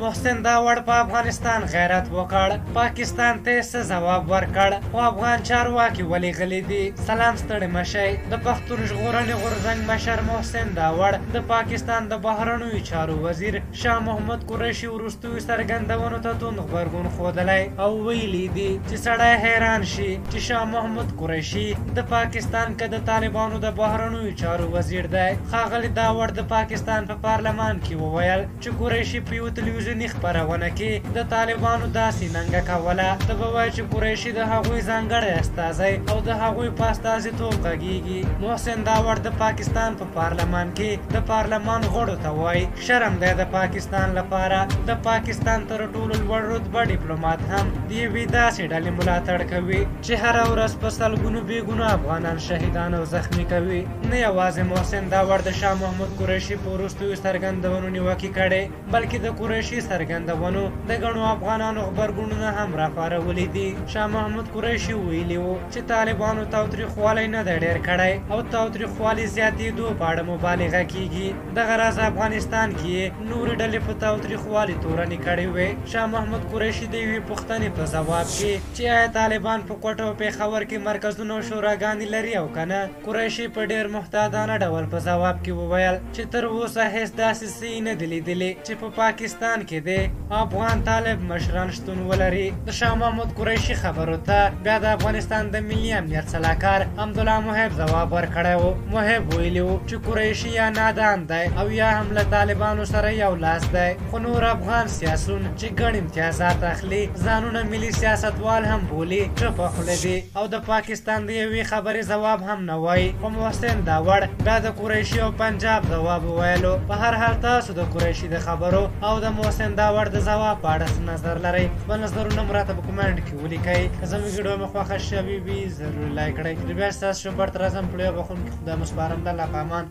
محسن داوړ په افغانستان غیرت وکړ، پاکستان ته څه ځواب ورکړ، خو افغان چارواکي ولې غلي دي؟ سلام ستړي مشئ. د پښتون ژغورنې غورځنګ مشر محسن داوړ د پاکستان د بهرنیو چارو وزیر شاه محمود قریشي وروستیو څرګندونو ته توند غبرګون ښودلی او ویلي دي چې سړی حیران شي چې شاه محمود قریشي د پاکستان که د طالبانو د بهرنیو چارو وزیر دی. ښاغلي داوړ د پاکستان په پارلمان کې وویل چې قریشي په یو تلویزیوني خپرونه کې د طالبانو داسې ننګه کوله ته به وایي چې قریشي د هغوی ځانګړی استازی او د هغوی په استازیتوب غږیږي. محسن داوړ د پاکستان په پارلمان کې د پارلمان غړو ته وایي شرم دی د پاکستان لپاره. د پاکستان تر ټولو لوړ رتبه ډیپلومات هم د یوې داسې ډلې ملاتړ کوي چې هره ورځ په سلګونو بېګناه افغانان شهیدان او زخمي کوي. نه یوازې محسن داوړ د شاه محمود قریشي په وروستیو څرګندونو نیوکې کړې، بلکې د قریشي څرګندونو د ګڼو افغانانو غبرګونونه هم راپارولي دي. شاه محمود قریشي ویلي و چې طالبانو تاوتریخوالی نه دی ډېر کړی او تاوتریخوالي زیاتېدو په اړه مبالغه کیږي. دغه راز افغانستان کې نورې ډلې په تاوتریخوالي تورنې کړې وې. شاه محمود قریشي د یوې پوښتنې په ځواب کې چې آیا طالبان په کوټه او پېښور کې مرکزونه او شوراګانې لري او که نه، قریشي په ډېر محتاطانه ډول په ځواب کې وویل چې تر اوسه هېڅ داسې څه نه دي لیدلي چې په پاکستان کې د افغان طالب مشران شتون ولري. د شاه محمود قریشي خبرو ته بیا د افغانستان د ملي امنیت سلاکار حمدالله محب ځواب ورکړی و. محب ویلي و چې قریشي یا نادان دی او یا هم له طالبانو سره یو لاس دی، خو نور افغان سیاسون چې ګڼ امتیازات اخلي ځانونه ملي سیاستوال هم بولي چپه خوله دي او د پاکستان د یوې خبرې ځواب هم نه وایي. خو محسن داوړ بیا د قریشي او پنجاب ځواب وویلو. په هر حال تاسو د قریشي د خبرو او د محسن داوړ د ځواب په اړه څه نظر لرئ؟ خپل نظرونه مو راته په کومنټ کې ولیکئ. که زموږ ویډیو مو خوښه شوې وي ضرور لایک کړئ. بیا ستاسو شوبر تر اعظم پړیو بخونکي خدای مو سپارم. د الله په امان.